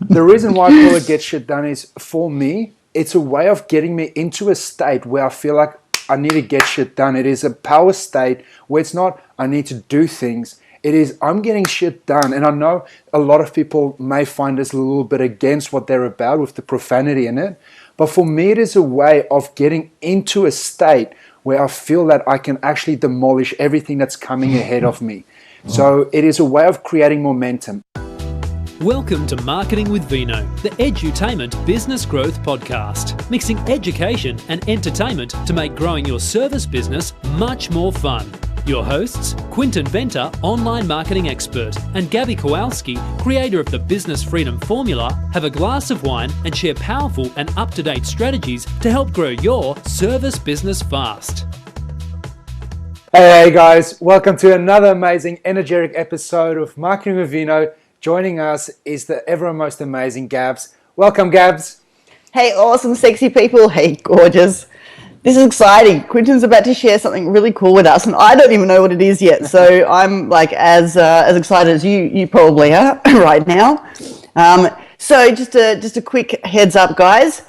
The reason why I call it get shit done is, for me, it's a way of getting me into a state where I feel like I need to get shit done. It is a power state where it's not I need to do things. It is I'm getting shit done. And I know a lot of people may find this a little bit against what they're about with the profanity in it. But for me, it is a way of getting into a state where I feel that I can actually demolish everything that's coming ahead of me. So it is a way of creating momentum. Welcome to Marketing with Vino, the edutainment business growth podcast, mixing education and entertainment to make growing your service business much more fun. Your hosts, Quinton Venter, online marketing expert, and Gabby Kowalski, creator of the Business Freedom Formula, have a glass of wine and share powerful and up-to-date strategies to help grow your service business fast. Hey guys, welcome to another amazing, energetic episode of Marketing with Vino. Joining us is the ever most amazing Gabs. Welcome, Gabs. Hey, awesome, sexy people. Hey, gorgeous. This is exciting. Quinton's about to share something really cool with us, and I don't even know what it is yet. So I'm like as excited as you probably are right now. So just a quick heads up, guys.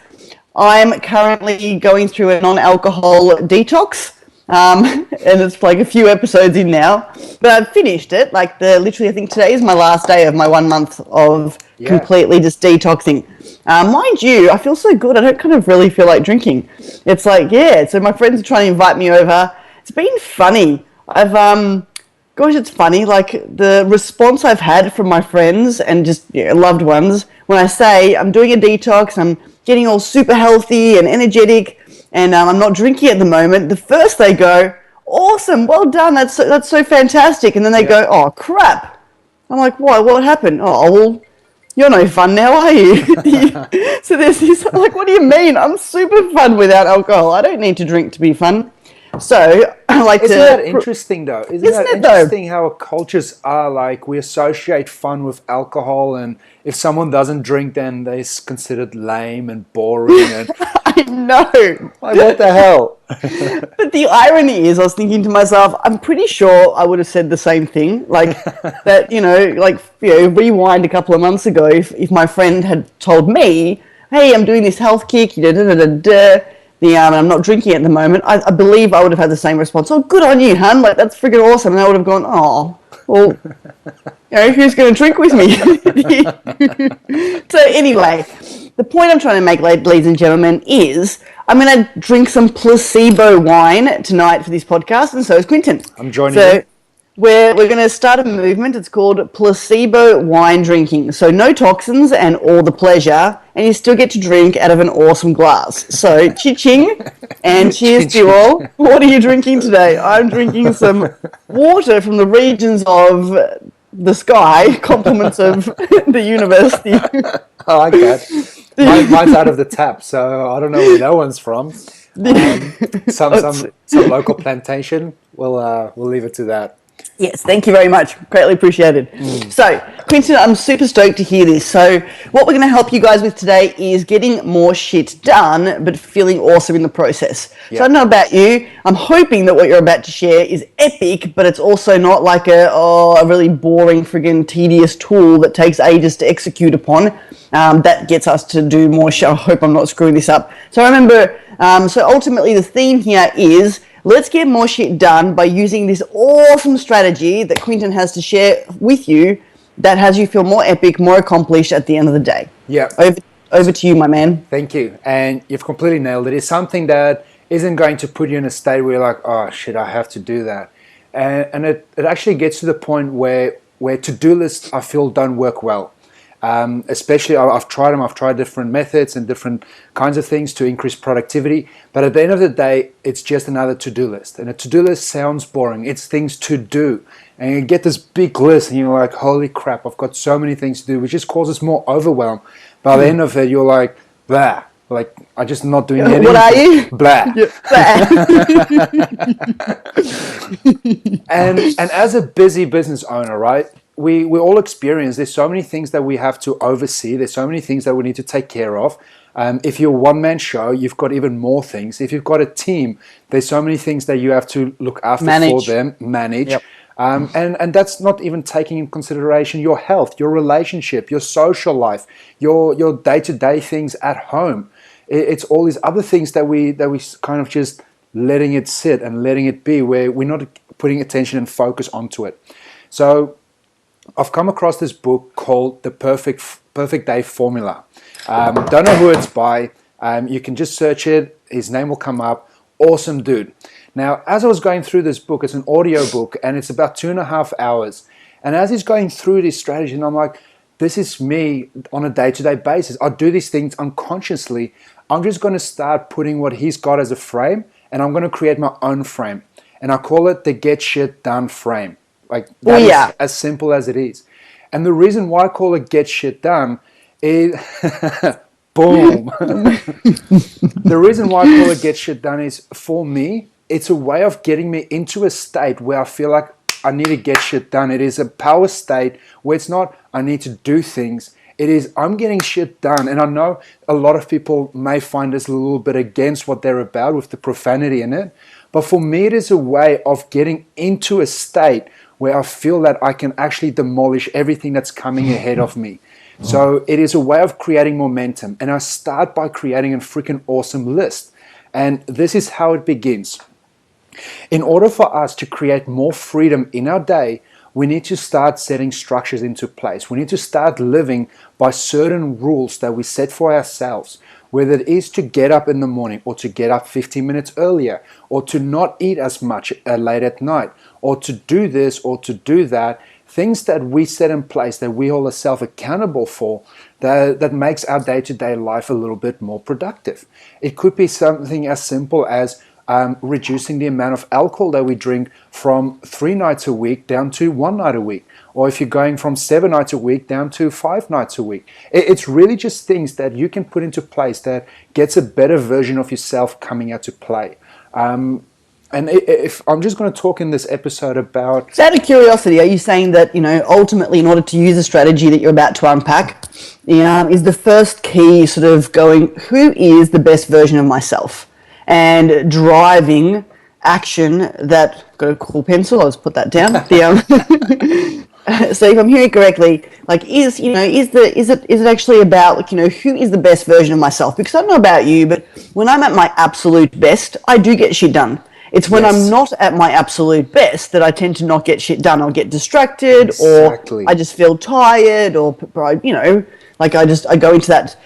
I'm currently going through a non-alcohol detox. And it's like a few episodes in now, but I've finished it. Like literally, I think today is my last day of my 1 month of completely just detoxing. Mind you, I feel so good. I don't kind of really feel like drinking. It's like, so my friends are trying to invite me over. It's been funny. It's funny. Like the response I've had from my friends and just loved ones when I say I'm doing a detox, I'm getting all super healthy and energetic, and I'm not drinking at the moment. The first they go, awesome, well done, that's so fantastic. And then they go, oh crap. I'm like, what happened? Oh, well, you're no fun now, are you? So there's this, I'm like, what do you mean? I'm super fun without alcohol. I don't need to drink to be fun. So I like Isn't that interesting though? Isn't that interesting how our cultures are like, we associate fun with alcohol, and if someone doesn't drink, then they're considered lame and boring. And I know. Like, what the hell? But the irony is, I was thinking to myself, I'm pretty sure I would have said the same thing. Like that, rewind a couple of months ago, if my friend had told me, hey, I'm doing this health kick, I'm not drinking at the moment, I believe I would have had the same response. Oh, good on you, hun. Like, that's freaking awesome. And I would have gone, oh, well, who's going to drink with me? So anyway, the point I'm trying to make, ladies and gentlemen, is I'm going to drink some placebo wine tonight for this podcast, and so is Quinton. I'm joining you. We're going to start a movement. It's called placebo wine drinking. So no toxins and all the pleasure, and you still get to drink out of an awesome glass. So cha-ching and cheers to you all. What are you drinking today? I'm drinking some water from the regions of the sky, compliments of the university. I like that. Mine's out of the tap, so I don't know where that one's from. Some local plantation. We'll leave it to that. Yes, thank you very much. Greatly appreciated. So, Quinton, I'm super stoked to hear this. So, what we're going to help you guys with today is getting more shit done, but feeling awesome in the process. So, I don't know about you. I'm hoping that what you're about to share is epic, but it's also not like a really boring, friggin' tedious tool that takes ages to execute upon. That gets us to do more shit. I hope I'm not screwing this up. So, I remember, ultimately the theme here is let's get more shit done by using this awesome strategy that Quinton has to share with you that has you feel more epic, more accomplished at the end of the day. Yeah. Over to you, my man. Thank you. And you've completely nailed it. It's something that isn't going to put you in a state where you're like, oh shit, I have to do that. And it actually gets to the point where to-do lists, I feel, don't work well. Especially, I've tried them. I've tried different methods and different kinds of things to increase productivity. But at the end of the day, it's just another to-do list. And a to-do list sounds boring. It's things to do. And you get this big list and you're like, holy crap, I've got so many things to do, which just causes more overwhelm. By the end of it, you're like, blah. Like, I'm just not doing anything. What are you? Blah. And as a busy business owner, right? We all experience there's so many things that we have to oversee. There's so many things that we need to take care of. If you're a one-man show, you've got even more things. If you've got a team, there's so many things that you have to look after for them, manage. Yep. And that's not even taking in consideration your health, your relationship, your social life, your day-to-day things at home. It's all these other things that we kind of just letting it sit and letting it be, where we're not putting attention and focus onto it. So I've come across this book called The Perfect Day Formula. Don't know who it's by. You can just search it. His name will come up. Awesome dude. Now, as I was going through this book, it's an audio book and it's about 2.5 hours. And as he's going through this strategy, and I'm like, this is me on a day-to-day basis. I do these things unconsciously. I'm just going to start putting what he's got as a frame, and I'm going to create my own frame. And I call it the get shit done frame. Like, that is as simple as it is. And the reason why I call it get shit done is boom. The reason why I call it get shit done is, for me, it's a way of getting me into a state where I feel like I need to get shit done. It is a power state where it's not I need to do things. It is I'm getting shit done. And I know a lot of people may find this a little bit against what they're about with the profanity in it. But for me, it is a way of getting into a state where I feel that I can actually demolish everything that's coming ahead of me. So it is a way of creating momentum. And I start by creating a freaking awesome list. And this is how it begins. In order for us to create more freedom in our day, we need to start setting structures into place. We need to start living by certain rules that we set for ourselves, whether it is to get up in the morning or to get up 15 minutes earlier, or to not eat as much late at night, or to do this or to do that. Things that we set in place that we hold ourselves accountable for, that makes our day-to-day life a little bit more productive. It could be something as simple as reducing the amount of alcohol that we drink from 3 nights a week down to 1 night a week. Or if you're going from 7 nights a week down to 5 nights a week. It's really just things that you can put into place that gets a better version of yourself coming out to play. And if I'm just going to talk in this episode about... So out of curiosity, are you saying that, ultimately in order to use a strategy that you're about to unpack, is the first key sort of going, who is the best version of myself? And driving action that... Got a cool pencil, I'll just put that down. So if I'm hearing correctly, like, is it actually about, like, who is the best version of myself? Because I don't know about you, but when I'm at my absolute best, I do get shit done. It's when I'm not at my absolute best that I tend to not get shit done. I'll get distracted, or I just feel tired, or like I go into that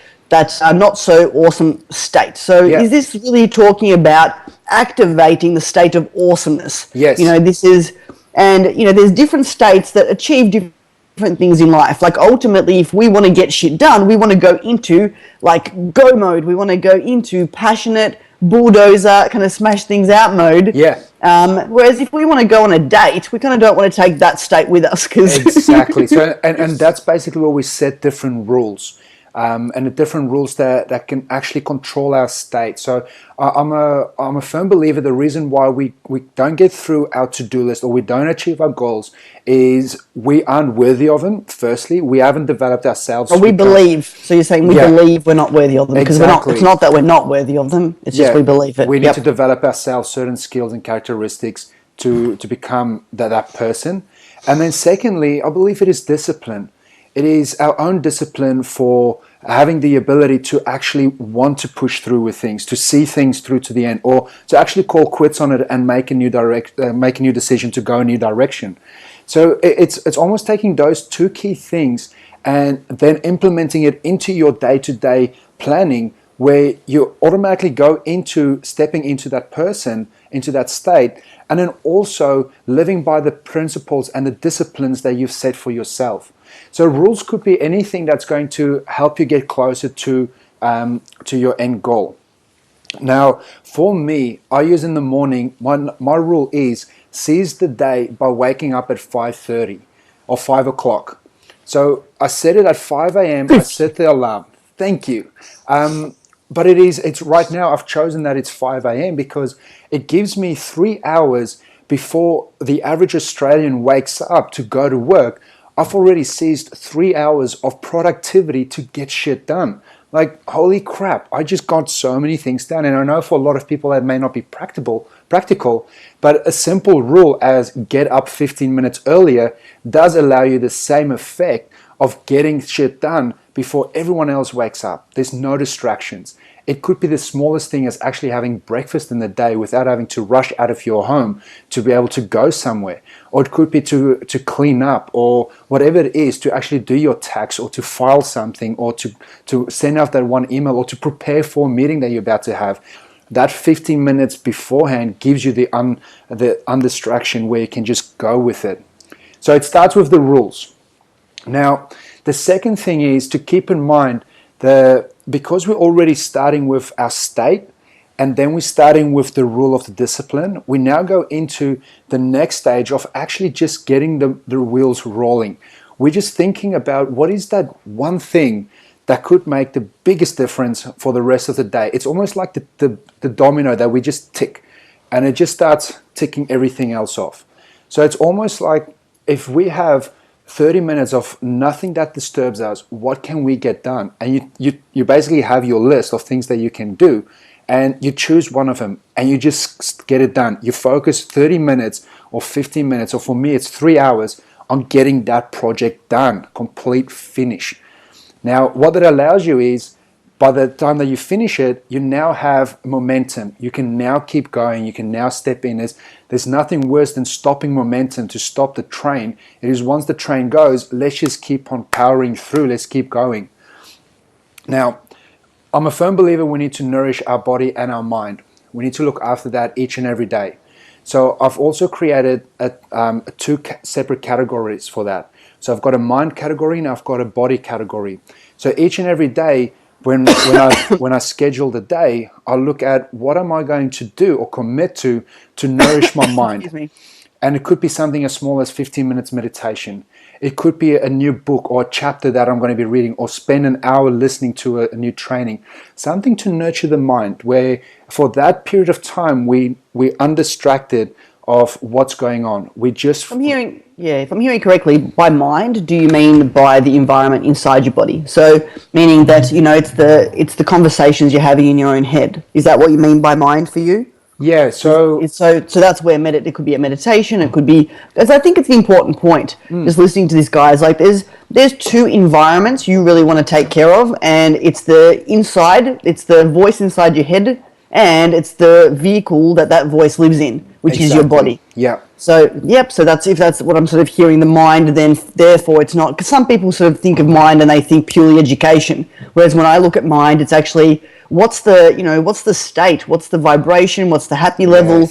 not so awesome state. So is this really talking about activating the state of awesomeness? Yes. This is, and there's different states that achieve different things in life. Like, ultimately, if we want to get shit done, we want to go into like go mode. We want to go into passionate bulldozer kind of smash things out mode. Whereas if we want to go on a date, we kind of don't want to take that state with us. Exactly. So and that's basically where we set different rules. And the different rules that can actually control our state. So I'm a firm believer the reason why we don't get through our to-do list or we don't achieve our goals is we aren't worthy of them. Firstly, we haven't developed ourselves. Or we believe. So you're saying we believe we're not worthy of them, because it's not that we're not worthy of them. It's just we believe it. We need to develop ourselves certain skills and characteristics to become that person. And then secondly, I believe it is discipline. It is our own discipline for having the ability to actually want to push through with things, to see things through to the end, or to actually call quits on it and make a new decision to go a new direction. So it's almost taking those two key things and then implementing it into your day-to-day planning, where you automatically go into stepping into that person, into that state, and then also living by the principles and the disciplines that you've set for yourself. So rules could be anything that's going to help you get closer to your end goal. Now, for me, I use in the morning, my rule is seize the day by waking up at 5:30 or 5 o'clock. So I set it at 5 a.m. I set the alarm. Thank you. But it's right now I've chosen that it's 5 a.m. because it gives me 3 hours before the average Australian wakes up to go to work. I've already seized 3 hours of productivity to get shit done. Like, holy crap, I just got so many things done. And I know for a lot of people that may not be practical, but a simple rule as get up 15 minutes earlier does allow you the same effect of getting shit done before everyone else wakes up. There's no distractions. It could be the smallest thing as actually having breakfast in the day without having to rush out of your home to be able to go somewhere. Or it could be to clean up, or whatever it is, to actually do your tax, or to file something, or to send out that one email, or to prepare for a meeting that you're about to have. That 15 minutes beforehand gives you the undistraction where you can just go with it. So it starts with the rules. Now, the second thing is to keep in mind because we're already starting with our state, and then we're starting with the rule of the discipline, we now go into the next stage of actually just getting the wheels rolling. We're just thinking about what is that one thing that could make the biggest difference for the rest of the day. It's almost like the domino that we just tick, and it just starts ticking everything else off. So it's almost like if we have 30 minutes of nothing that disturbs us, what can we get done? And you basically have your list of things that you can do, and you choose one of them and you just get it done. You focus 30 minutes or 15 minutes, or for me it's 3 hours, on getting that project done, complete finish. Now, what that allows you is, by the time that you finish it, you now have momentum. You can now keep going. You can now step in. There's nothing worse than stopping momentum to stop the train. It is once the train goes, let's just keep on powering through. Let's keep going. Now, I'm a firm believer we need to nourish our body and our mind. We need to look after that each and every day. So I've also created two separate categories for that. So I've got a mind category and I've got a body category. So each and every day, when I schedule the day, I look at what am I going to do or commit to nourish my mind. Excuse me. And it could be something as small as 15 minutes meditation. It could be a new book or a chapter that I'm going to be reading, or spend an hour listening to a new training. Something to nurture the mind, where for that period of time we're undistracted of what's going on. We just... If I'm hearing correctly, by mind, do you mean by the environment inside your body? So, meaning that, it's the conversations you're having in your own head. Is that what you mean by mind for you? Yeah, so that's where it could be a meditation. It could be, because I think it's the important point. Just listening to these guys, like there's two environments you really want to take care of, and it's the inside, it's the voice inside your head, and it's the vehicle that voice lives in, which is your body. Yeah. So so if that's what I'm sort of hearing, the mind, then therefore it's not, because some people sort of think of mind and they think purely education, whereas when I look at mind, it's actually what's the state, what's the vibration, what's the happy level,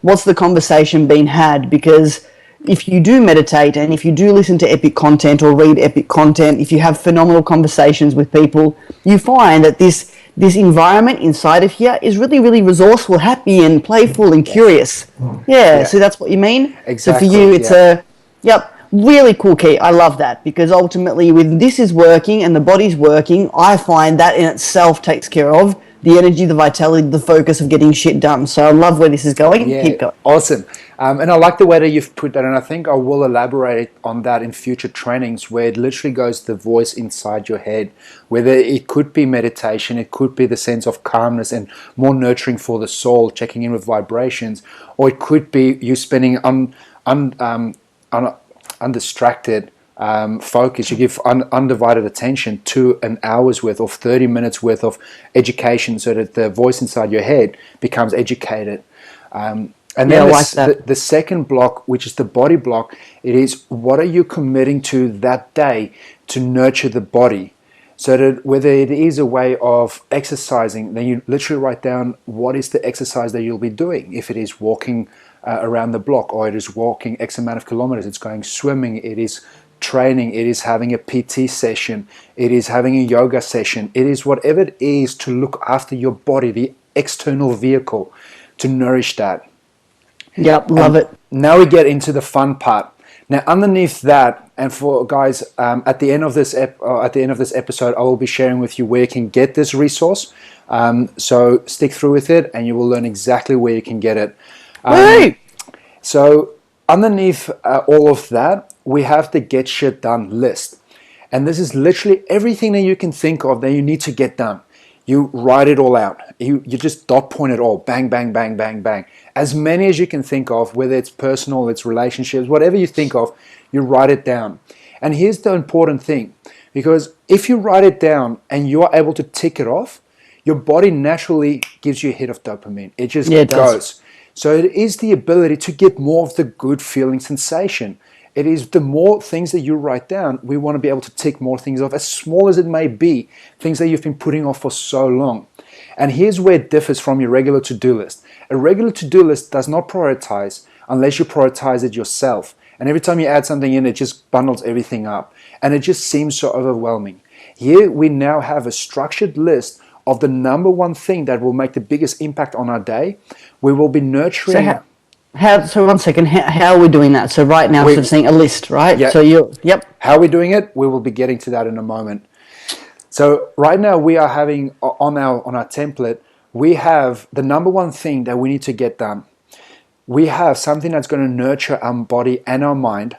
what's the conversation being had. Because if you do meditate and if you do listen to epic content or read epic content, if you have phenomenal conversations with people, you find that this environment inside of here is really, really resourceful, happy and playful and curious. Yeah, so that's what you mean? Exactly. So for you, it's really cool, Key. I love that, because ultimately when this is working and the body's working, I find that in itself takes care of the energy, the vitality, the focus of getting shit done. So I love where this is going. Yeah, keep going. Awesome. And I like the way that you've put that, and I think I will elaborate on that in future trainings, where it literally goes the voice inside your head, whether it could be meditation, it could be the sense of calmness and more nurturing for the soul, checking in with vibrations, or it could be you spending undistracted focus. You give undivided attention to an hour's worth or 30 minutes worth of education, so that the voice inside your head becomes educated. And then the second block, which is the body block, it is what are you committing to that day to nurture the body? So that whether it is a way of exercising, then you literally write down what is the exercise that you'll be doing. If it is walking around the block, or it is walking X amount of kilometers, it's going swimming, it is training, it is having a PT session, it is having a yoga session, it is whatever it is to look after your body, the external vehicle to nourish that. Yep, love it. Now we get into the fun part. Now, underneath that, and for guys, at the end of this episode, I will be sharing with you where you can get this resource. So stick through with it, and you will learn exactly where you can get it. So underneath all of that, we have the get shit done list. And this is literally everything that you can think of that you need to get done. You write it all out. You just dot point it all. Bang, bang, bang, bang, bang. As many as you can think of, whether it's personal, it's relationships, whatever you think of, you write it down. And here's the important thing. Because if you write it down and you are able to tick it off, your body naturally gives you a hit of dopamine. It just goes. So it is the ability to get more of the good feeling sensation. It is the more things that you write down, we want to be able to tick more things off, as small as it may be, things that you've been putting off for so long. And here's where it differs from your regular to-do list. A regular to-do list does not prioritize unless you prioritize it yourself. And every time you add something in, it just bundles everything up. And it just seems so overwhelming. Here we now have a structured list of the number one thing that will make the biggest impact on our day. We will be nurturing... So 1 second, how are we doing that? So right now, we're saying a list, right? Yep. So How are we doing it? We will be getting to that in a moment. So right now we are having on our template, we have the number one thing that we need to get done. We have something that's going to nurture our body and our mind.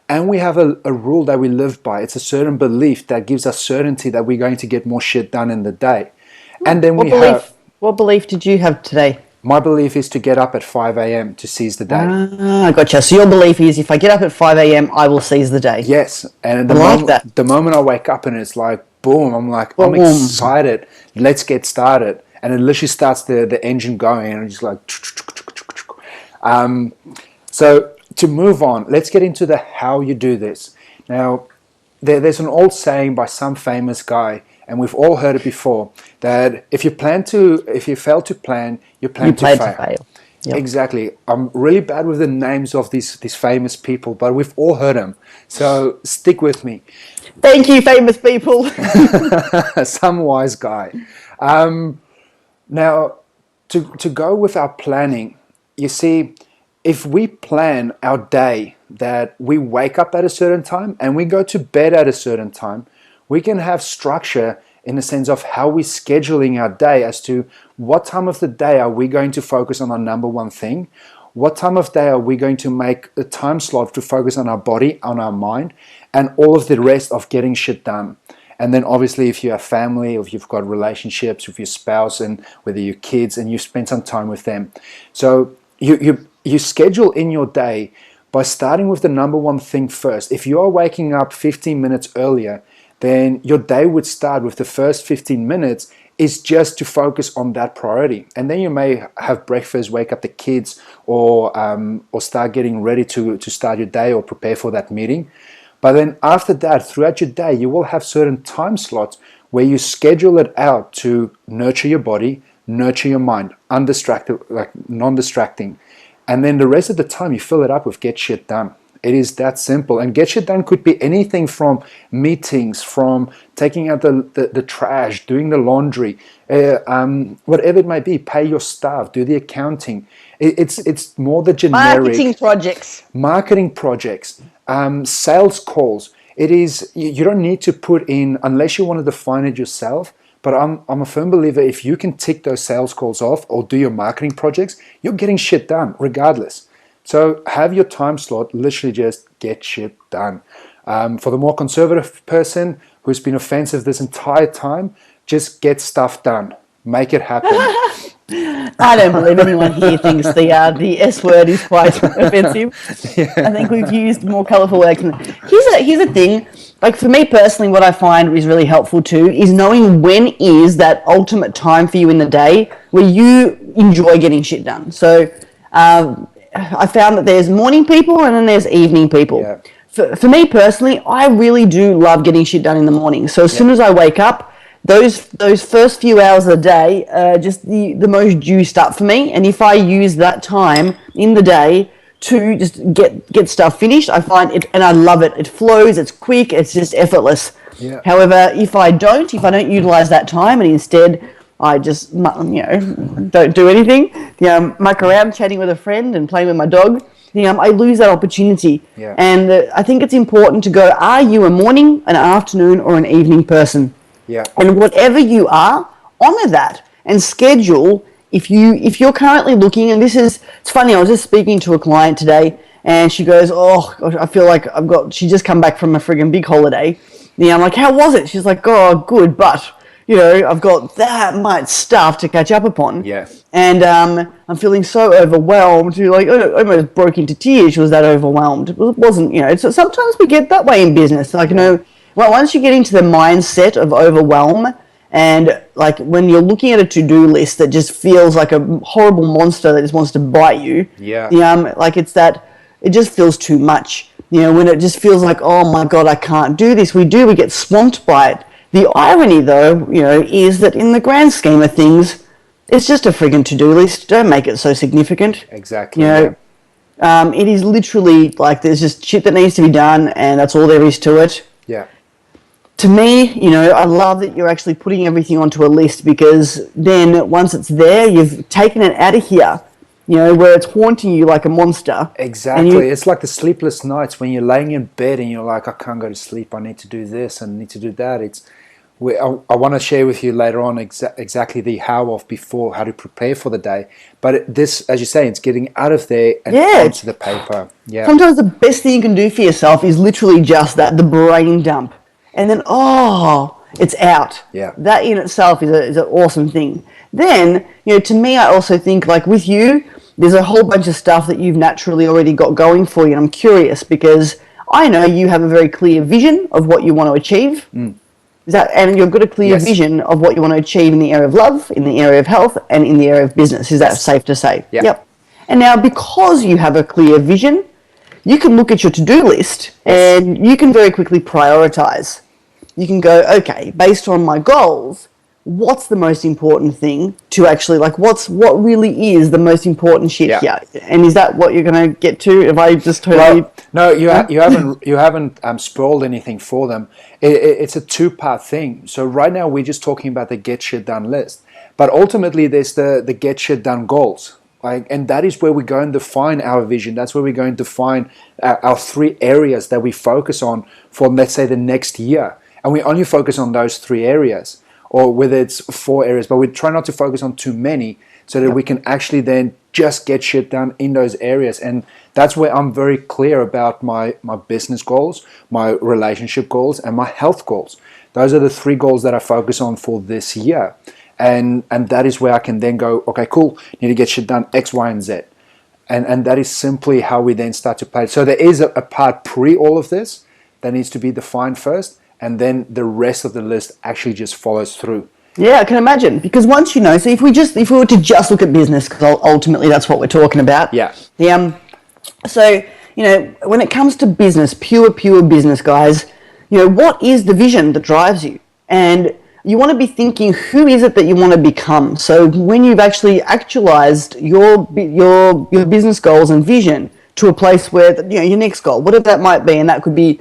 And we have a rule that we live by. It's a certain belief that gives us certainty that we're going to get more shit done in the day. And then what belief did you have today? My belief is to get up at 5 a.m. to seize the day. Ah, gotcha. So your belief is if I get up at 5 a.m., I will seize the day. Yes. And the moment I wake up and it's like, boom, I'm like, I'm excited. Let's get started. And it literally starts the engine going and it's just like... So to move on, let's get into the how you do this. Now, there's an old saying by some famous guy, and we've all heard it before, that if you fail to plan, you plan to fail. Yep. Exactly. I'm really bad with the names of these famous people, but we've all heard them. So stick with me. Thank you, famous people. Some wise guy. Now, to go with our planning, you see, if we plan our day that we wake up at a certain time and we go to bed at a certain time, we can have structure in the sense of how we're scheduling our day as to what time of the day are we going to focus on our number one thing, what time of day are we going to make a time slot to focus on our body, on our mind, and all of the rest of getting shit done. And then obviously if you have family, or if you've got relationships with your spouse and whether your kids, and you spend some time with them. So you schedule in your day by starting with the number one thing first. If you are waking up 15 minutes earlier, then your day would start with the first 15 minutes is just to focus on that priority. And then you may have breakfast, wake up the kids, or start getting ready to start your day or prepare for that meeting. But then after that, throughout your day, you will have certain time slots where you schedule it out to nurture your body, nurture your mind, undistracted, like non-distracting. And then the rest of the time, you fill it up with get shit done. It is that simple. And get shit done could be anything from meetings, from taking out the trash, doing the laundry, whatever it might be. Pay your staff, do the accounting. It's more the generic... Marketing projects. Sales calls. It is, you don't need to put in, unless you want to define it yourself, but I'm a firm believer if you can tick those sales calls off or do your marketing projects, you're getting shit done regardless. So have your time slot, literally just get shit done. For the more conservative person who's been offensive this entire time, just get stuff done. Make it happen. I don't believe anyone here thinks the S word is quite offensive. Yeah. I think we've used more colourful words. Here's a thing. Like for me personally, what I find is really helpful too is knowing when is that ultimate time for you in the day where you enjoy getting shit done. So I found that there's morning people and then there's evening people. Yeah. For me personally, I really do love getting shit done in the morning. So as soon as I wake up, those first few hours of the day are just the most juiced up for me. And if I use that time in the day to just get stuff finished, I find it, and I love it. It flows, it's quick, it's just effortless. Yeah. However, if I don't utilize that time and instead I just, don't do anything, muck around chatting with a friend and playing with my dog, I lose that opportunity. Yeah. And I think it's important to go, are you a morning, an afternoon, or an evening person? Yeah. And whatever you are, honor that and schedule. If you're currently looking, and it's funny, I was just speaking to a client today, and she goes, "Oh, gosh, I feel like she just come back from a friggin' big holiday." Yeah, I'm like, "How was it?" She's like, "Oh, good, but I've got that much stuff to catch up upon." Yeah. And I'm feeling so overwhelmed. She like almost broke into tears. She was that overwhelmed. It wasn't, so sometimes we get that way in business. Like, well, once you get into the mindset of overwhelm, and like when you're looking at a to-do list that just feels like a horrible monster that just wants to bite you. Yeah. Like it just feels too much. When it just feels like, oh my God, I can't do this. We get swamped by it. The irony though, is that in the grand scheme of things, it's just a friggin' to-do list. Don't make it so significant. Exactly. It is literally like there's just shit that needs to be done, and that's all there is to it. Yeah. To me, I love that you're actually putting everything onto a list, because then once it's there, you've taken it out of here, where it's haunting you like a monster. Exactly. It's like the sleepless nights when you're laying in bed and you're like, I can't go to sleep. I need to do this and I need to do that. I want to share with you later on exactly the how to prepare for the day. But this, as you say, it's getting out of there and onto the paper. Yeah. Sometimes the best thing you can do for yourself is literally just that, the brain dump. And then, it's out. Yeah. That in itself is an awesome thing. Then, to me, I also think, like with you, there's a whole bunch of stuff that you've naturally already got going for you. And I'm curious because I know you have a very clear vision of what you want to achieve. And you've got a clear vision of what you want to achieve in the area of love, in the area of health, and in the area of business. Is that safe to say? Yeah. Yep. And now, because you have a clear vision, you can look at your to-do list and you can very quickly prioritize. You can go, okay, based on my goals, what's the most important thing to actually, like, what really is the most important shit here? And is that what you're going to get to? If I just totally... Well, no, you haven't spoiled anything for them. It's a two-part thing. So right now we're just talking about the get shit done list, but ultimately there's the get shit done goals. And that is where we go and define our vision. That's where we're going to define our 3 areas that we focus on for, let's say, the next year. And we only focus on those 3 areas, or whether it's 4 areas, but we try not to focus on too many so that we can actually then just get shit done in those areas. And that's where I'm very clear about my business goals, my relationship goals, and my health goals. Those are the 3 goals that I focus on for this year. And that is where I can then go, okay, cool, need to get shit done X, Y, and Z. And that is simply how we then start to play. So there is a part pre all of this that needs to be defined first, and then the rest of the list actually just follows through. Yeah, I can imagine, because once so if we were to just look at business, because ultimately that's what we're talking about. Yeah. So when it comes to business, pure business, guys, what is the vision that drives you? And you want to be thinking, who is it that you want to become? So when you've actually actualized your business goals and vision to a place where your next goal, whatever that might be, and that could be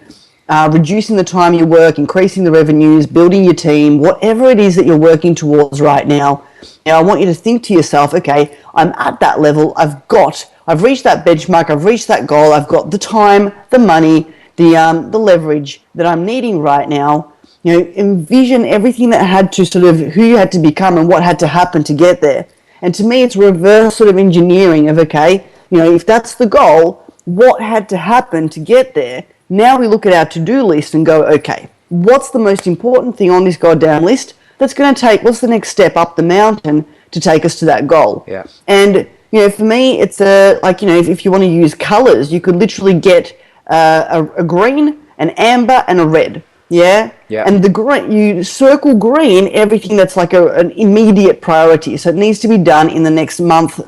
reducing the time you work, increasing the revenues, building your team, whatever it is that you're working towards right now. I want you to think to yourself, okay, I'm at that level. I've reached that benchmark. I've reached that goal. I've got the time, the money, the leverage that I'm needing right now. Envision everything that had to sort of who you had to become and what had to happen to get there. And to me, it's reverse sort of engineering of, okay, if that's the goal, what had to happen to get there? Now we look at our to-do list and go, okay, what's the most important thing on this goddamn list that's going to what's the next step up the mountain to take us to that goal? Yeah. And, for me, it's if you want to use colors, you could literally get a green, an amber, and a red. Yeah? Yeah. And the green, you circle green everything that's like an immediate priority. So it needs to be done in the next month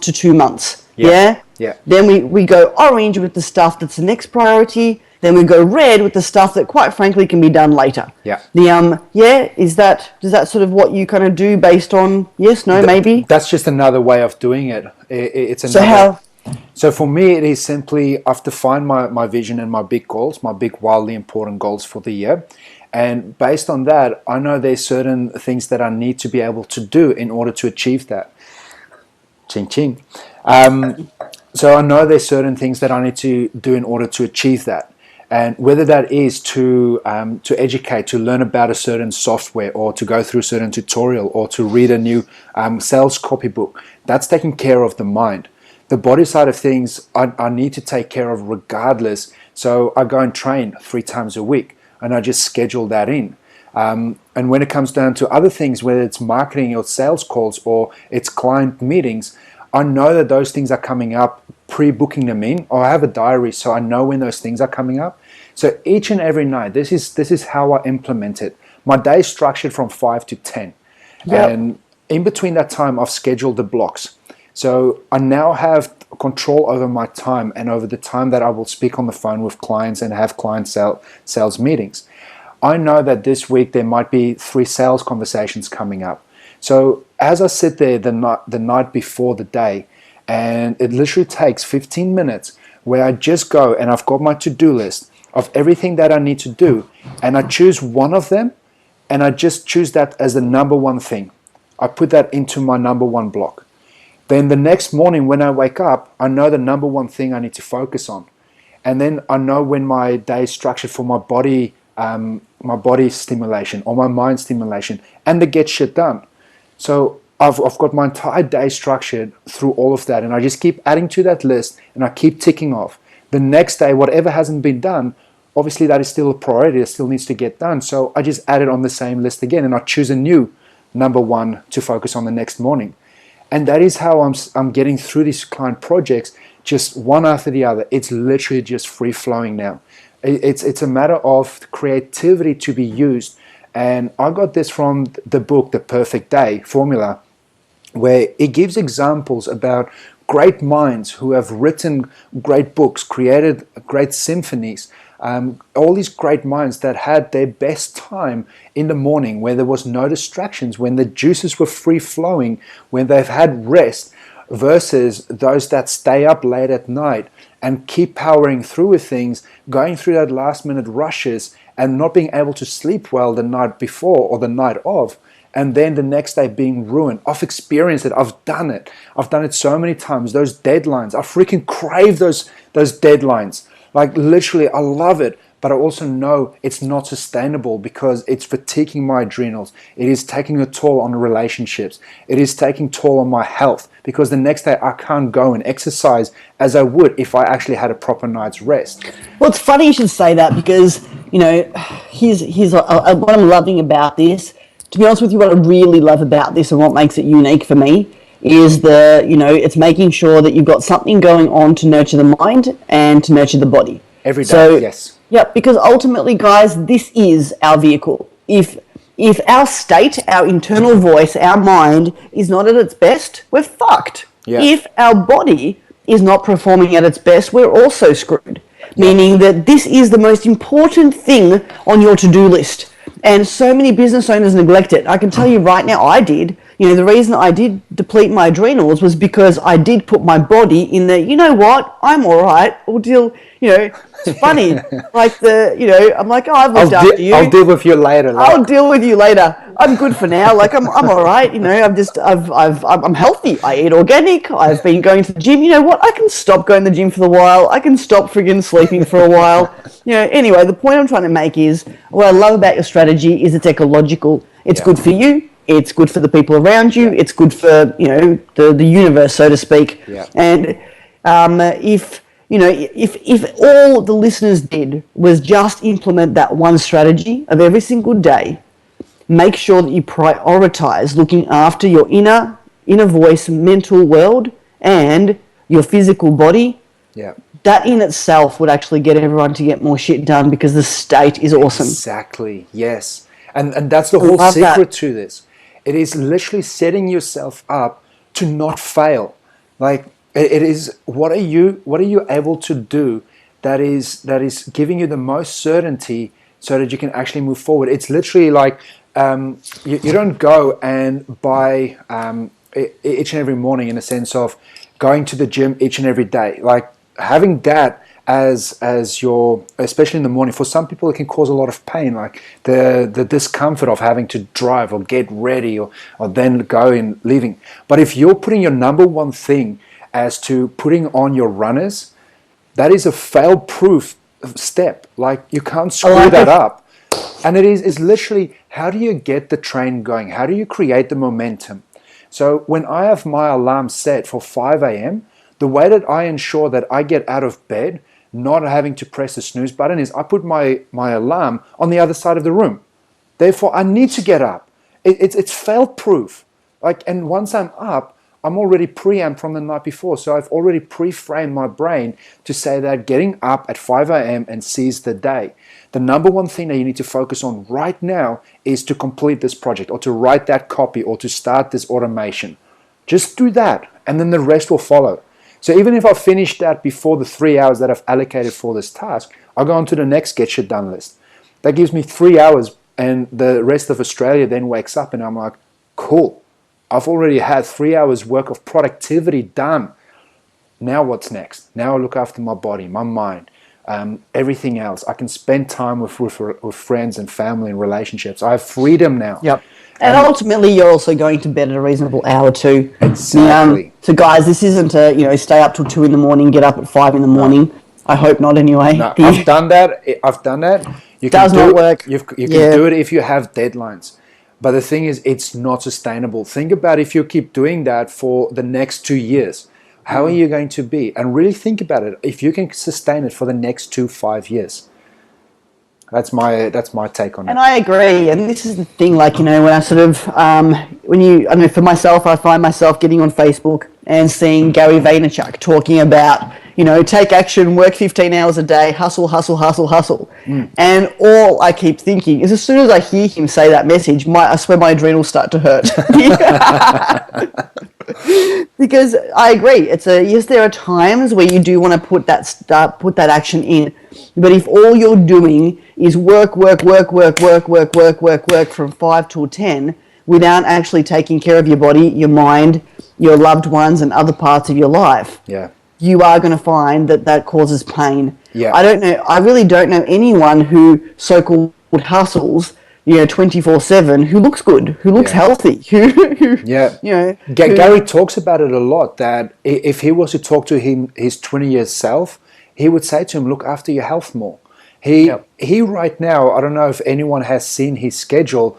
to 2 months. Yeah? Yeah. Then we go orange with the stuff that's the next priority. Then we go red with the stuff that, quite frankly, can be done later. Yeah. Does that sort of what you kind of do based on yes, no, maybe? That's just another way of doing it. It's another. So for me, it is simply I've defined my vision and my big goals, my big wildly important goals for the year. And based on that, I know there's certain things that I need to be able to do in order to achieve that. Ching ching. So I know there's certain things that I need to do in order to achieve that. And whether that is to educate, to learn about a certain software, or to go through a certain tutorial, or to read a new sales copybook, that's taking care of the mind. The body side of things, I need to take care of regardless. So I go and train 3 times a week, and I just schedule that in. And when it comes down to other things, whether it's marketing or sales calls or it's client meetings, I know that those things are coming up, pre-booking them in, or I have a diary so I know when those things are coming up. So each and every night, this is how I implement it. My day is structured from 5 to 10. Yep. And in between that time, I've scheduled the blocks. So I now have control over my time and over the time that I will speak on the phone with clients and have client sales meetings. I know that this week there might be 3 sales conversations coming up. So as I sit there the night before the day, and it literally takes 15 minutes where I just go and I've got my to-do list of everything that I need to do, and I choose one of them, and I just choose that as the number one thing. I put that into my number one block. Then the next morning when I wake up, I know the number one thing I need to focus on. And then I know when my day is structured for my body stimulation or my mind stimulation, and to get shit done. So I've got my entire day structured through all of that, and I just keep adding to that list, and I keep ticking off. The next day, whatever hasn't been done, obviously that is still a priority, it still needs to get done. So I just add it on the same list again, and I choose a new number one to focus on the next morning. And that is how I'm getting through these client projects, just one after the other. It's literally just free flowing now. It's a matter of creativity to be used. And I got this from the book, The Perfect Day Formula, where it gives examples about great minds who have written great books, created great symphonies, all these great minds that had their best time in the morning where there was no distractions, when the juices were free flowing, when they've had rest, versus those that stay up late at night and keep powering through with things, going through that last minute rushes and not being able to sleep well the night before or the night of, and then the next day being ruined. I've experienced it. I've done it. I've done it so many times. Those deadlines, I freaking crave those deadlines. Like literally, I love it, but I also know it's not sustainable because it's fatiguing my adrenals. It is taking a toll on the relationships. It is taking toll on my health because the next day I can't go and exercise as I would if I actually had a proper night's rest. Well, it's funny you should say that because, here's what I'm loving about this. To be honest with you, what I really love about this and what makes it unique for me is it's making sure that you've got something going on to nurture the mind and to nurture the body. Every day, So, yes. Yeah, because ultimately, guys, this is our vehicle. If our state, our internal voice, our mind is not at its best, we're fucked. Yeah. If our body is not performing at its best, we're also screwed. Meaning that this is the most important thing on your to-do list. And so many business owners neglect it. I can tell you right now, I did. The reason I did deplete my adrenals was because I did put my body in the, you know what, I'm all right. We'll deal, it's funny. Like I'm like, oh, I've looked after you. I'll deal with you later. I'll deal with you later. I'm good for now. Like I'm all right. I'm healthy. I eat organic. I've been going to the gym. You know what? I can stop going to the gym for a while. I can stop friggin' sleeping for a while. Anyway, the point I'm trying to make is what I love about your strategy is it's ecological. It's good for you. It's good for the people around you. It's good for the universe, so to speak. Yeah. And if all the listeners did was just implement that one strategy of every single day, make sure that you prioritize looking after your inner voice, mental world, and your physical body. Yeah. That in itself would actually get everyone to get more shit done because the state is awesome. Exactly. Yes. And that's the whole secret to this. It is literally setting yourself up to not fail. Like it is, what are you able to do that is giving you the most certainty so that you can actually move forward? It's literally like you don't go and buy each and every morning in a sense of going to the gym each and every day. Like having that as your, especially in the morning, for some people it can cause a lot of pain, like the discomfort of having to drive or get ready or then go and leaving. But if you're putting your number one thing as to putting on your runners, that is a fail-proof step. Like you can't screw that up. And it is literally, how do you get the train going? How do you create the momentum? So when I have my alarm set for 5 a.m., The way that I ensure that I get out of bed, not having to press the snooze button, is I put my alarm on the other side of the room. Therefore, I need to get up. It's fail-proof. And once I'm up, I'm already preamped from the night before. So I've already pre-framed my brain to say that getting up at 5 a.m. and seize the day. The number one thing that you need to focus on right now is to complete this project, or to write that copy, or to start this automation. Just do that, and then the rest will follow. So even if I finish that before the 3 hours that I've allocated for this task, I'll go on to the next get shit done list. That gives me 3 hours, and the rest of Australia then wakes up and I'm like, cool. I've already had 3 hours work of productivity done. Now what's next? Now I look after my body, my mind, everything else. I can spend time with friends and family and relationships. I have freedom now. Yep. And ultimately, you're also going to bed at a reasonable hour too. Exactly. So, guys, this isn't a stay up till 2 a.m, get up at 5 a.m. No. I hope not. Anyway. No, I've done that. You does not work. You can do it if you have deadlines. But the thing is, it's not sustainable. Think about if you keep doing that for the next 2 years. How are you going to be? And really think about it. If you can sustain it for the next 5 years. That's my take on it. And I agree. And this is the thing, when I sort of, for myself, I find myself getting on Facebook and seeing Gary Vaynerchuk talking about, take action, work 15 hours a day, hustle, hustle, hustle, hustle. And all I keep thinking is, as soon as I hear him say that message, I swear my adrenals start to hurt. Because I agree. Yes, there are times where you do want to put that action in. But if all you're doing is work from 5 till 10 without actually taking care of your body, your mind, your loved ones, and other parts of your life, you are going to find that causes pain. I really don't know anyone who so-called hustles 24/7 who looks good, who looks healthy, Gary talks about it a lot, that if he was to talk to his 20-year self, he would say to him, look after your health more. He right now, I don't know if anyone has seen his schedule.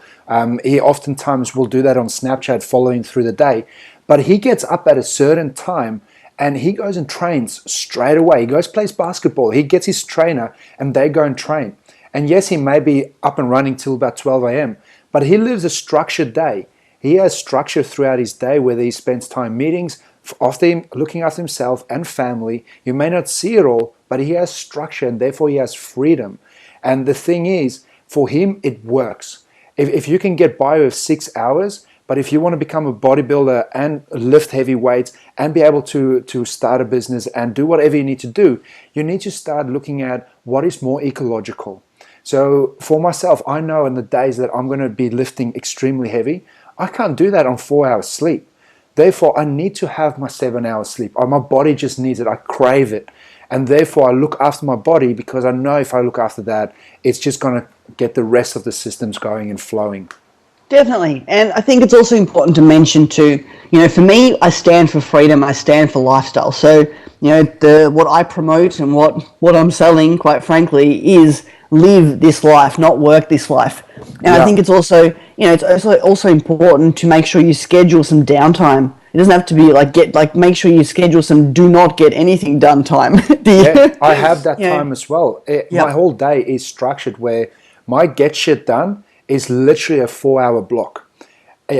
He oftentimes will do that on Snapchat following through the day, but he gets up at a certain time and he goes and trains straight away. He goes, plays basketball. He gets his trainer and they go and train. And yes, he may be up and running till about 12 a.m., but he lives a structured day. He has structure throughout his day, whether he spends time meetings, after him looking after himself and family. You may not see it all, but he has structure and therefore he has freedom. And the thing is, for him, it works. If you can get by with 6 hours, but if you want to become a bodybuilder and lift heavy weights and be able to start a business and do whatever you need to do, you need to start looking at what is more ecological. So for myself, I know in the days that I'm going to be lifting extremely heavy, I can't do that on 4 hours sleep. Therefore, I need to have my 7 hours sleep. My body just needs it. I crave it. And therefore, I look after my body because I know if I look after that, it's just going to get the rest of the systems going and flowing. Definitely. And I think it's also important to mention too, for me, I stand for freedom. I stand for lifestyle. So, what I promote and what I'm selling, quite frankly, is live this life, not work this life. And I think it's also, it's also important to make sure you schedule some downtime. It doesn't have to be make sure you schedule some do not get anything done time. I have that time as well. My whole day is structured where my get shit done is literally a 4-hour block.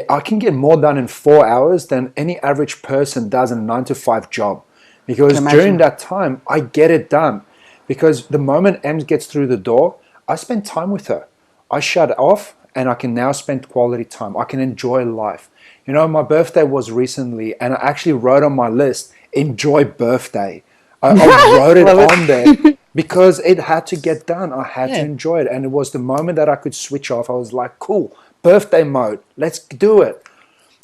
I can get more done in 4 hours than any average person does in a 9-to-5 job. Because during that time, I get it done. Because the moment Em gets through the door, I spend time with her. I shut off and I can now spend quality time. I can enjoy life. My birthday was recently and I actually wrote on my list, enjoy birthday. I wrote it on there because it had to get done. I had to enjoy it. And it was the moment that I could switch off. I was like, cool, birthday mode, let's do it.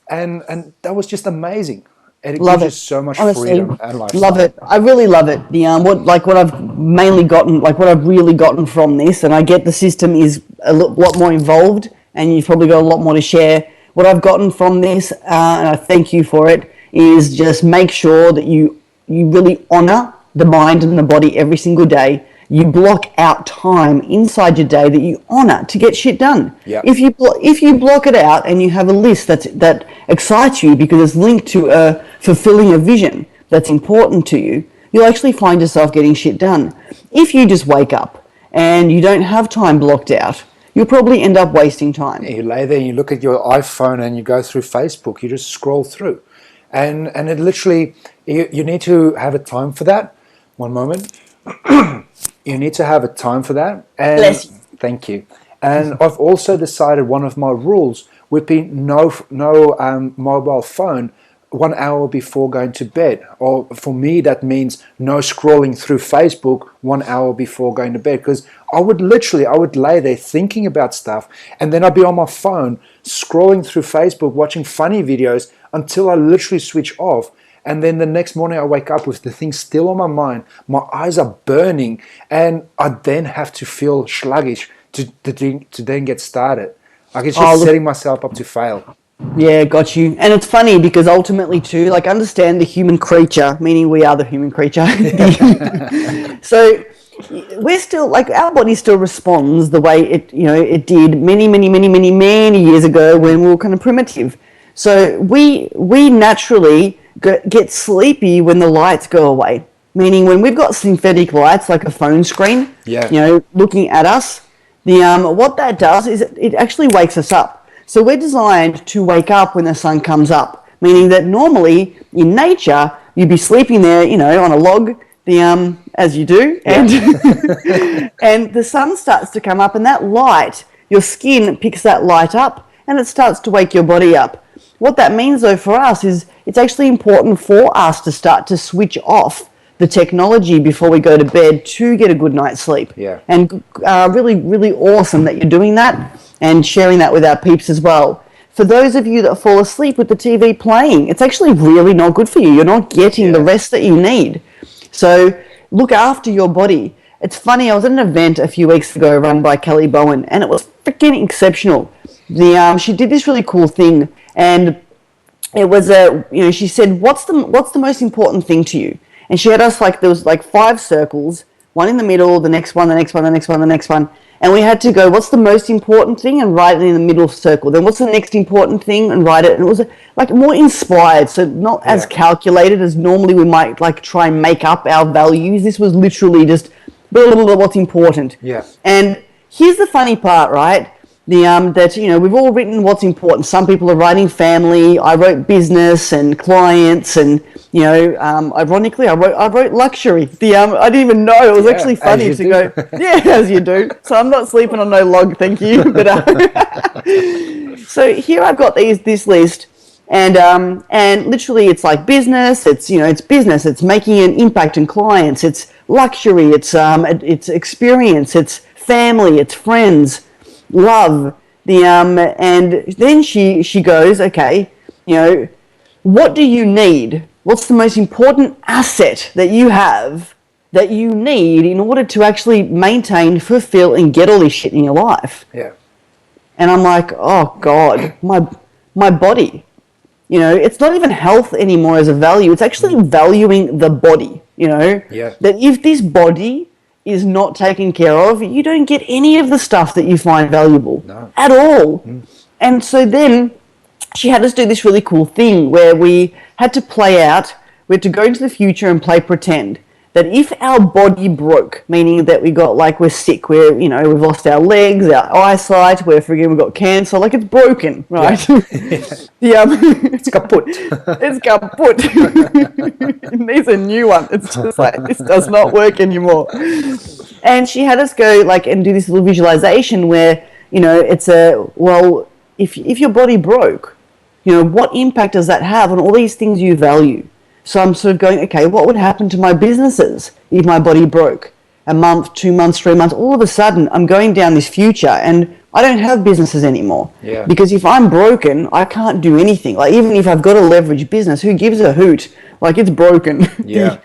And that was just amazing. And it gives you so much freedom and lifestyle. Love it. I really love it. What I've mainly gotten, what I've really gotten from this, and I get the system is a lot more involved, and you've probably got a lot more to share. What I've gotten from this, and I thank you for it, is just make sure that you really honor the mind and the body every single day. You block out time inside your day that you honor to get shit done. Yep. If you block it out and you have a list that excites you because it's linked to fulfilling a vision, that's important to you, you'll actually find yourself getting shit done. If you just wake up and you don't have time blocked out, you'll probably end up wasting time. You lay there and you look at your iPhone and you go through Facebook, you just scroll through. And it literally, you need to have a time for that. One moment. You need to have a time for that. And Bless you. Thank you. And I've also decided one of my rules would be no mobile phone 1 hour before going to bed. Or for me, that means no scrolling through Facebook 1 hour before going to bed. Because I would lay there thinking about stuff, and then I'd be on my phone scrolling through Facebook, watching funny videos until I literally switch off. And then the next morning I wake up with the thing still on my mind. My eyes are burning, and I then have to feel sluggish to then get started. Like it's just setting myself up to fail. Yeah, got you. And it's funny because ultimately too, like understand the human creature, meaning we are the human creature. So we're still like our body still responds the way it did many years ago when we were kind of primitive. So we naturally get sleepy when the lights go away. Meaning when we've got synthetic lights like a phone screen, looking at us, what that does is it actually wakes us up. So we're designed to wake up when the sun comes up, meaning that normally in nature you'd be sleeping there, on a log, as you do, and and the sun starts to come up, and that light, your skin picks that light up, and it starts to wake your body up. What that means, though, for us is it's actually important for us to start to switch off the technology before we go to bed to get a good night's sleep. Yeah. And really, really awesome that you're doing that and sharing that with our peeps as well. For those of you that fall asleep with the TV playing, it's actually really not good for you. You're not getting the rest that you need. So look after your body. It's funny, I was at an event a few weeks ago run by Kelly Bowen, and it was freaking exceptional. She did this really cool thing, and it was she said, what's the most important thing to you? And she had us there was 5 circles, one in the middle, the next one, the next one, the next one, the next one. And we had to go, what's the most important thing, and write it in the middle circle. Then what's the next important thing, and write it. And it was more inspired, so not as calculated as normally we might try and make up our values. This was literally just blah, blah, blah, what's important. Yeah. And here's the funny part, right? We've all written what's important. Some people are writing family. I wrote business and clients, and ironically, I wrote luxury. I didn't even know it was actually funny to go. As you do. So I'm not sleeping on no log, thank you. But so here I've got this list, and literally it's like business. It's business. It's making an impact in clients. It's luxury. It's experience. It's family. It's friends. Love. And then she goes, okay, what do you need? What's the most important asset that you have that you need in order to actually maintain, fulfill, and get all this shit in your life? Yeah. And I'm like, oh God, my body. It's not even health anymore as a value. It's actually valuing the body, Yeah. That if this body is not taken care of, you don't get any of the stuff that you find valuable at all. And so then she had us do this really cool thing where we had to we had to go into the future and play pretend that if our body broke, meaning that we got we're sick, we've lost our legs, our eyesight, we've got cancer, it's broken, right? It's kaput. It's kaput. It needs a new one. It's just this does not work anymore. And she had us go and do this little visualization where, it's if your body broke, what impact does that have on all these things you value? So I'm sort of going, okay, what would happen to my businesses if my body broke? A month, 2 months, 3 months, all of a sudden I'm going down this future and I don't have businesses anymore. Yeah. Because if I'm broken, I can't do anything. Even if I've got a leverage business, who gives a hoot? It's broken. Yeah.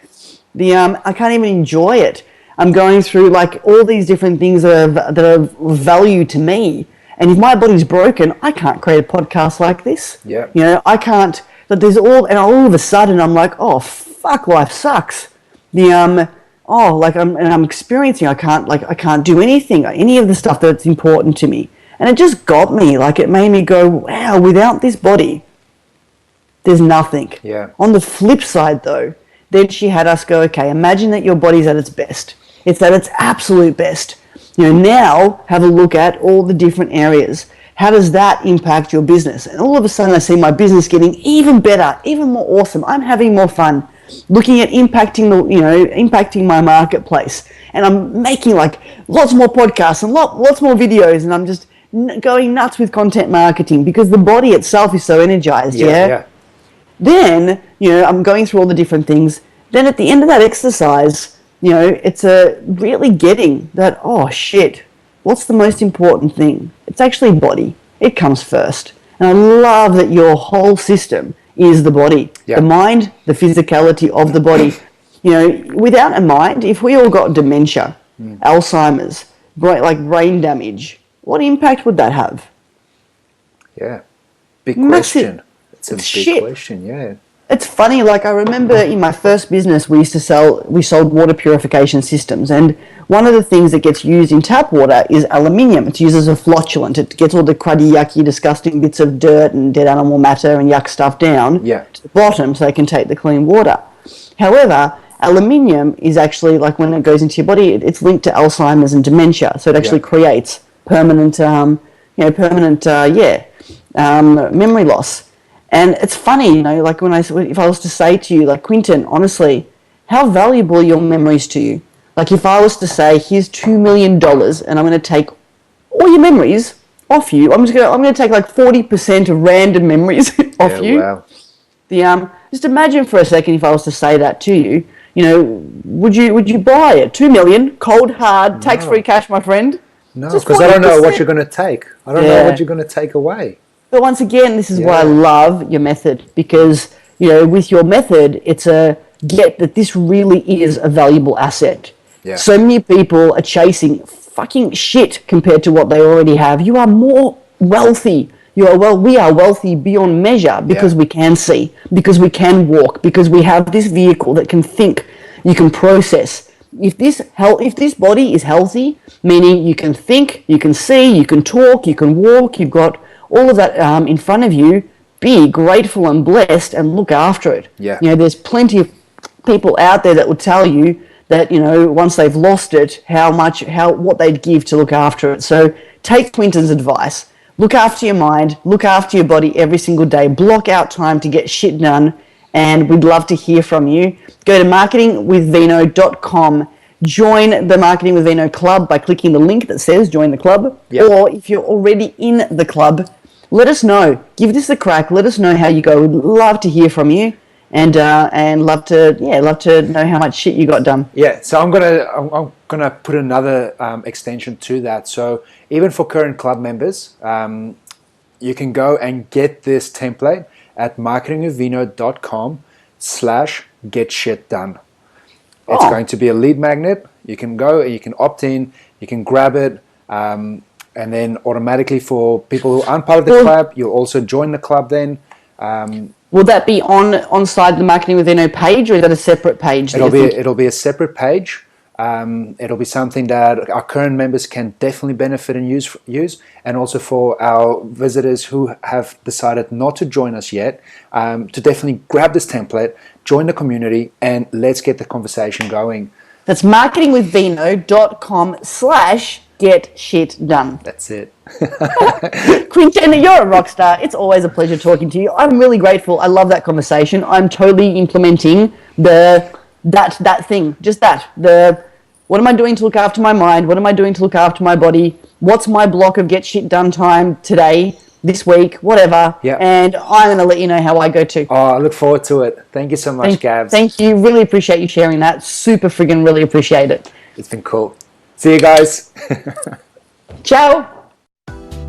I can't even enjoy it. I'm going through all these different things that are of value to me. And if my body's broken, I can't create a podcast like this. Yeah. I can't. But and all of a sudden I'm like, oh fuck, life sucks. I'm experiencing. I can't do anything, any of the stuff that's important to me. And it just got me. It made me go, wow. Without this body, there's nothing. Yeah. On the flip side, though, then she had us go, okay, imagine that your body's at its best. It's at its absolute best. Now have a look at all the different areas. How does that impact your business? And all of a sudden I see my business getting even better, even more awesome. I'm having more fun looking at impacting my marketplace. And I'm making like lots more podcasts and lots more videos, and I'm just going nuts with content marketing because the body itself is so energized. Yeah. Then, I'm going through all the different things. Then at the end of that exercise, it's really getting that, oh shit, what's the most important thing? It's actually body. It comes first. And I love that your whole system is the body. The mind, the physicality of the body. Without a mind, if we all got dementia, Alzheimer's, brain damage, what impact would that have? Yeah. Big question. It's a big question, yeah. It's funny, I remember in my first business we sold water purification systems, and one of the things that gets used in tap water is aluminium. It's used as a flocculant. It gets all the cruddy, yucky, disgusting bits of dirt and dead animal matter and yuck stuff down to the bottom so they can take the clean water. However, aluminium is actually, when it goes into your body, it's linked to Alzheimer's and dementia, so it actually creates permanent memory loss. And it's funny, if I was to say to you, Quinton, honestly, how valuable are your memories to you? If I was to say, here's $2 million and I'm going to take all your memories off you, I'm going to take 40% of random memories off you. Wow. Just imagine for a second if I was to say that to you, would you buy it? 2 million, cold hard, tax-free cash, my friend? No, because I don't know what you're going to take. I don't know what you're going to take away. But once again, this is why I love your method, because, with your method, it's get that this really is a valuable asset. Yeah. So many people are chasing fucking shit compared to what they already have. You are more wealthy. We are wealthy beyond measure because we can see, because we can walk, because we have this vehicle that can think, you can process. If this body is healthy, meaning you can think, you can see, you can talk, you can walk, you've got all of that in front of you, be grateful and blessed and look after it. Yeah. There's plenty of people out there that will tell you that, once they've lost it, what they'd give to look after it. So take Quinton's advice. Look after your mind, look after your body every single day, block out time to get shit done, and we'd love to hear from you. Go to marketingwithvino.com. Join the Marketing with Vino Club by clicking the link that says join the club. Yep. Or if you're already in the club, let us know. Give this a crack. Let us know how you go. We'd love to hear from you, and love to know how much shit you got done. Yeah. So I'm gonna put another extension to that. So even for current club members, you can go and get this template at marketingwithvino.com/get-shit-done. It's going to be a lead magnet. You can go, you can opt in, you can grab it, and then automatically for people who aren't part of the club, you'll also join the club then. Will that be on side the Marketing with Vino page, or is that a separate page? It'll be a separate page. It'll be something that our current members can definitely benefit and use, and also for our visitors who have decided not to join us yet, to definitely grab this template, join the community, and let's get the conversation going. That's marketingwithvino.com/get-shit-done. That's it. Quinton, you're a rock star. It's always a pleasure talking to you. I'm really grateful. I love that conversation. I'm totally implementing that thing. Just that. What am I doing to look after my mind? What am I doing to look after my body? What's my block of get shit done time today, this week, whatever? Yeah. And I'm going to let you know how I go too. Oh, I look forward to it. Thank you so much, Gabs. Thank you. Really appreciate you sharing that. Super friggin' really appreciate it. It's been cool. See you guys. Ciao.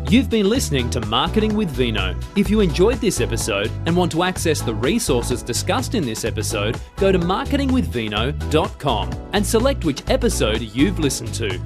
You've been listening to Marketing with Vino. If you enjoyed this episode and want to access the resources discussed in this episode, go to marketingwithvino.com and select which episode you've listened to.